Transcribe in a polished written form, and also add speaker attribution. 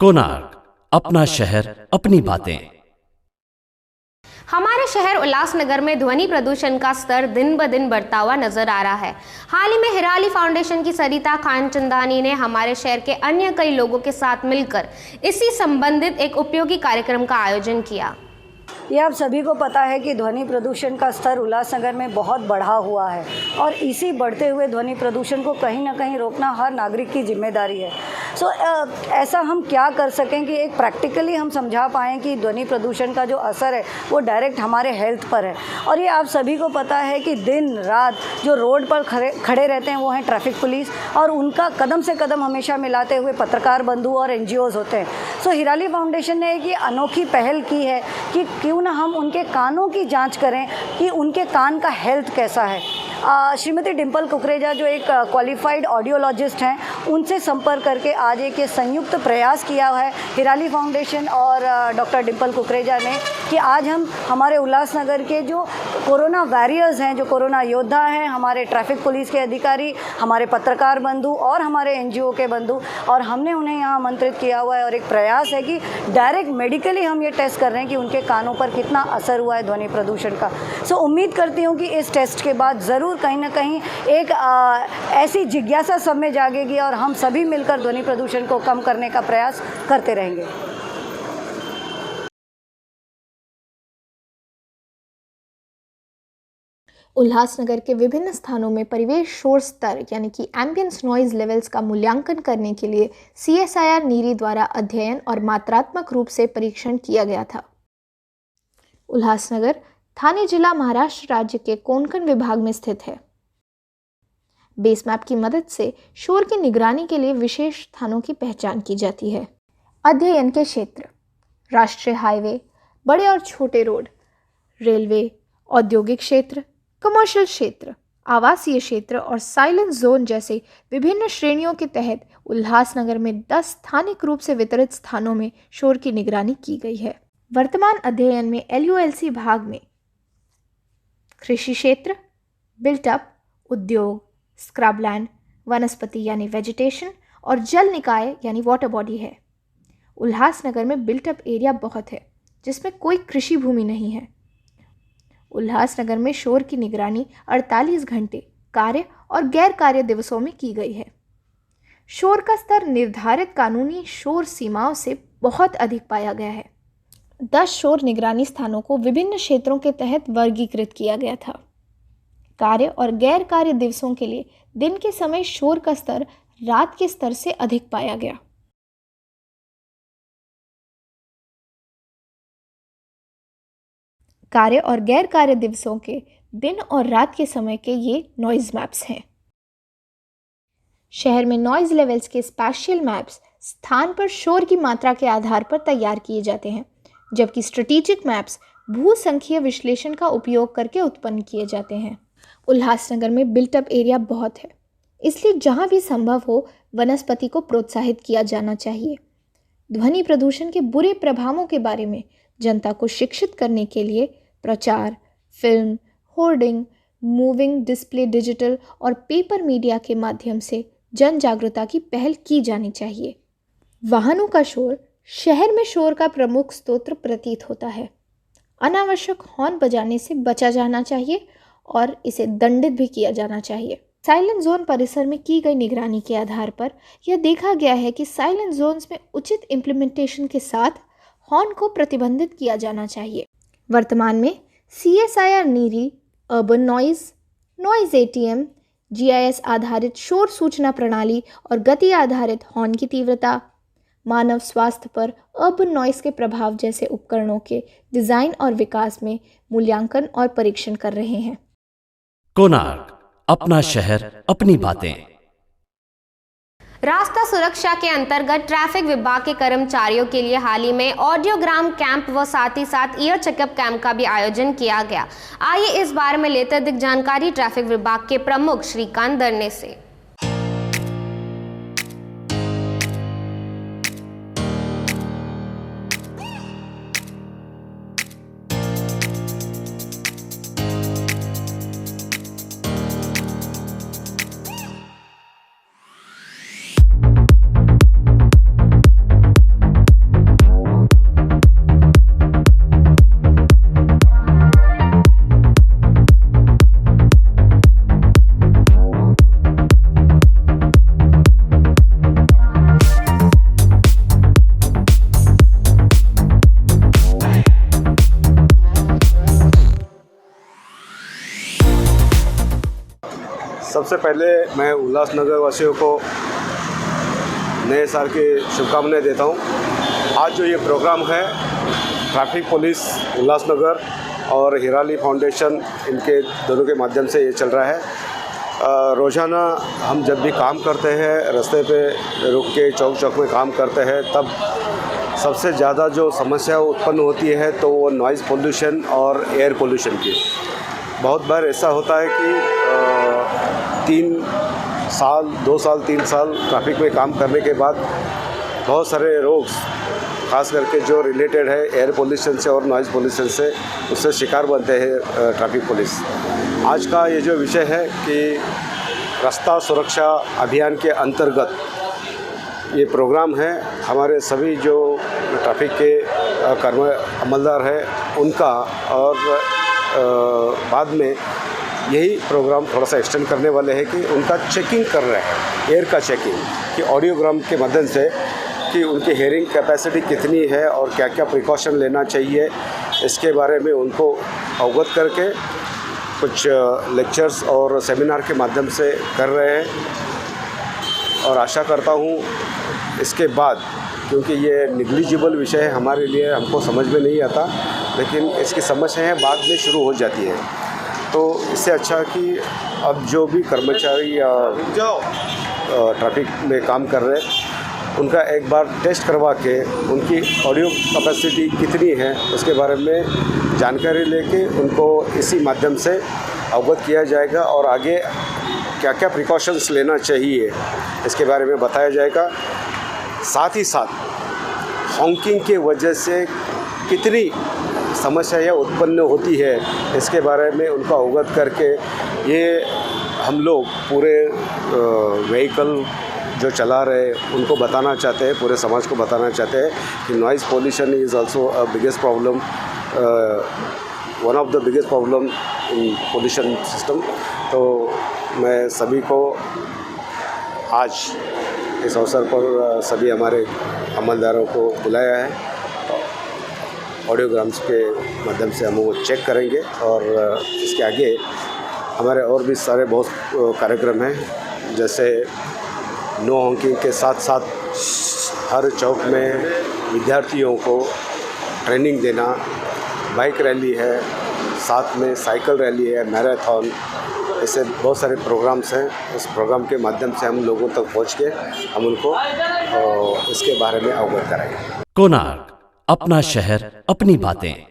Speaker 1: कोणार्क, अपना शहर अपनी बातें।
Speaker 2: हमारे शहर उल्लासनगर में ध्वनि प्रदूषण का स्तर दिन ब दिन बढ़ता हुआ नजर आ रहा है। हाल ही में हिराली फाउंडेशन की सरिता खानचंदानी ने हमारे शहर के अन्य कई लोगों के साथ मिलकर इसी संबंधित एक उपयोगी कार्यक्रम का आयोजन किया।
Speaker 3: ये आप सभी को पता है कि ध्वनि प्रदूषण का स्तर उल्लासनगर में बहुत बढ़ा हुआ है और इसी बढ़ते हुए ध्वनि प्रदूषण को कहीं ना कहीं रोकना हर नागरिक की जिम्मेदारी है। ऐसा हम क्या कर सकें कि एक प्रैक्टिकली हम समझा पाएँ कि ध्वनि प्रदूषण का जो असर है वो डायरेक्ट हमारे हेल्थ पर है। और ये आप सभी को पता है कि दिन रात जो रोड पर खड़े रहते हैं वो हैं ट्रैफिक पुलिस, और उनका कदम से कदम हमेशा मिलाते हुए पत्रकार बंधु और NGOs होते हैं। हिराली फाउंडेशन ने एक ये अनोखी पहल की है कि क्यों ना हम उनके कानों की जांच करें कि उनके कान का हेल्थ कैसा है। श्रीमती डिम्पल कुकरेजा जो एक क्वालिफाइड ऑडियोलॉजिस्ट हैं, उनसे संपर्क करके आज एक ये संयुक्त प्रयास किया है हिराली फाउंडेशन और डॉक्टर डिम्पल कुकरेजा ने कि आज हम हमारे उल्लासनगर के जो कोरोना वॉरियर्स हैं, जो कोरोना योद्धा हैं, हमारे ट्रैफिक पुलिस के अधिकारी, हमारे पत्रकार बंधु और हमारे NGO के बंधु, और हमने उन्हें यहाँ आमंत्रित किया हुआ है और एक प्रयास है कि डायरेक्ट मेडिकली हम ये टेस्ट कर रहे हैं कि उनके कानों पर कितना असर हुआ है ध्वनि प्रदूषण का। उम्मीद करती हूँ कि इस टेस्ट के बाद ज़रूर कहीं ना कहीं एक ऐसी जिज्ञासा सब में जागेगी और हम सभी मिलकर ध्वनि प्रदूषण को कम करने का प्रयास करते रहेंगे।
Speaker 4: उल्लासनगर के विभिन्न स्थानों में परिवेश शोर स्तर यानी कि एम्बियंस नॉइज लेवल्स का मूल्यांकन करने के लिए CSIR नीरी द्वारा अध्ययन और मात्रात्मक रूप से परीक्षण किया गया था। उल्लासनगर थाने जिला महाराष्ट्र राज्य के कोंकण विभाग में स्थित है। बेस मैप की मदद से शोर की निगरानी के लिए विशेष स्थानों की पहचान की जाती है। अध्ययन के क्षेत्र: राष्ट्रीय हाईवे, बड़े और छोटे रोड, रेलवे, औद्योगिक क्षेत्र, कमर्शियल क्षेत्र, आवासीय क्षेत्र और साइलेंट जोन जैसे विभिन्न श्रेणियों के तहत उल्लासनगर में 10 स्थानिक रूप से वितरित स्थानों में शोर की निगरानी की गई है। वर्तमान अध्ययन में LULC भाग में कृषि क्षेत्र, बिल्टअप, उद्योग, स्क्रबलैंड, वनस्पति यानी वेजिटेशन और जल निकाय यानी वाटर बॉडी है। उल्लासनगर में बिल्टअप एरिया बहुत है जिसमें कोई कृषि भूमि नहीं है। उल्लासनगर में शोर की निगरानी 48 घंटे कार्य और गैर कार्य दिवसों में की गई है। शोर का स्तर निर्धारित कानूनी शोर सीमाओं से बहुत अधिक पाया गया है। 10 शोर निगरानी स्थानों को विभिन्न क्षेत्रों के तहत वर्गीकृत किया गया था। कार्य और गैर कार्य दिवसों के लिए दिन के समय शोर का स्तर रात के स्तर से अधिक पाया गया। कार्य और गैर कार्य दिवसों के दिन और रात के समय के ये नॉइज मैप्स हैं। शहर में नॉइज लेवल्स के स्पैशियल मैप्स स्थान पर शोर की मात्रा के आधार पर तैयार किए जाते हैं, जबकि स्ट्रेटेजिक मैप्स भूसंख्यीय विश्लेषण का उपयोग करके उत्पन्न किए जाते हैं। उल्लासनगर में बिल्टअप एरिया बहुत है, इसलिए जहां भी संभव हो वनस्पति को प्रोत्साहित किया जाना चाहिए। ध्वनि प्रदूषण के बुरे प्रभावों के बारे में जनता को शिक्षित करने के लिए प्रचार, film, hoarding, moving display, digital और पेपर मीडिया के माध्यम से जन जागरूकता की पहल की जानी चाहिए। वाहनों का शोर शहर में शोर का प्रमुख स्रोत प्रतीत होता है। अनावश्यक हॉर्न बजाने से बचा जाना चाहिए और इसे दंडित भी किया जाना चाहिए। साइलेंट जोन परिसर में की गई निगरानी के आधार पर यह देखा गया है कि साइलेंट जोन्स में उचित इम्प्लीमेंटेशन के साथ हॉर्न को प्रतिबंधित किया जाना चाहिए। वर्तमान में CSIR NEERI urban noise ATM, GIS आधारित शोर सूचना प्रणाली और गति आधारित हॉर्न की तीव्रता, मानव स्वास्थ्य पर अर्बन नॉइज के प्रभाव जैसे उपकरणों के डिजाइन और विकास में मूल्यांकन और परीक्षण कर रहे हैं।
Speaker 1: कोणार्क, अपना शहर अपनी बातें।
Speaker 2: रास्ता सुरक्षा के अंतर्गत ट्रैफिक विभाग के कर्मचारियों के लिए हाल ही में ऑडियोग्राम कैंप व साथ ही साथ ईयर चेकअप कैंप का भी आयोजन किया गया। आइए इस बारे में लेते अधिक जानकारी ट्रैफिक विभाग के प्रमुख श्रीकांत दरने से।
Speaker 5: सबसे पहले मैं उल्लासनगर वासियों को नए साल की शुभकामनाएं देता हूं। आज जो ये प्रोग्राम है ट्रैफिक पुलिस उल्लासनगर और हिराली फाउंडेशन, इनके दोनों के माध्यम से ये चल रहा है। रोज़ाना हम जब भी काम करते हैं, रास्ते पे रुक के चौक चौक में काम करते हैं, तब सबसे ज़्यादा जो समस्या उत्पन्न होती है तो वो नॉइज़ पोल्यूशन और एयर पोल्यूशन की। बहुत बार ऐसा होता है कि 3 साल 2 साल 3 साल ट्रैफिक में काम करने के बाद बहुत सारे रोग, ख़ास करके जो रिलेटेड है एयर पोल्यूशन से और नॉइज़ पोल्यूशन से, उससे शिकार बनते हैं ट्रैफिक पुलिस। आज का ये जो विषय है कि रास्ता सुरक्षा अभियान के अंतर्गत ये प्रोग्राम है। हमारे सभी जो ट्रैफिक के अमलदार हैं उनका, और बाद में यही प्रोग्राम थोड़ा सा एक्सटेंड करने वाले हैं कि उनका चेकिंग कर रहे हैं, एयर का चेकिंग, कि ऑडियोग्राम के माध्यम से कि उनकी हेयरिंग कैपेसिटी कितनी है और क्या क्या प्रिकॉशन लेना चाहिए, इसके बारे में उनको अवगत करके कुछ लेक्चर्स और सेमिनार के माध्यम से कर रहे हैं। और आशा करता हूँ इसके बाद, क्योंकि ये निग्लिजिबल विषय है हमारे लिए, हमको समझ में नहीं आता, लेकिन इसकी समस्याएं बाद में शुरू हो जाती है। तो इससे अच्छा कि अब जो भी कर्मचारी या ट्रैफिक में काम कर रहे हैं, उनका एक बार टेस्ट करवा के उनकी ऑडियो कैपेसिटी कितनी है उसके बारे में जानकारी लेके उनको इसी माध्यम से अवगत किया जाएगा, और आगे क्या क्या प्रिकॉशंस लेना चाहिए इसके बारे में बताया जाएगा। साथ ही साथ हॉकिंग के वजह से कितनी समस्याएं उत्पन्न होती है इसके बारे में उनको अवगत करके, ये हम लोग पूरे व्हीकल जो चला रहे उनको बताना चाहते हैं, पूरे समाज को बताना चाहते हैं कि noise pollution is also a biggest problem, one of the biggest problem in pollution system. तो मैं सभी को आज इस अवसर पर सभी हमारे अमलदारों को बुलाया है। ऑडियोग्राम्स के माध्यम से हम वो चेक करेंगे, और इसके आगे हमारे और भी सारे बहुत कार्यक्रम हैं, जैसे नो हॉकिंग के साथ साथ हर चौक में विद्यार्थियों को ट्रेनिंग देना, बाइक रैली है, साथ में साइकिल रैली है, मैराथन, ऐसे बहुत सारे प्रोग्राम्स हैं। उस प्रोग्राम के माध्यम से हम लोगों तक पहुंच के हम उनको इसके बारे में अवगत कराएंगे।
Speaker 1: कोणार्क, अपना शहर, अपनी बातें।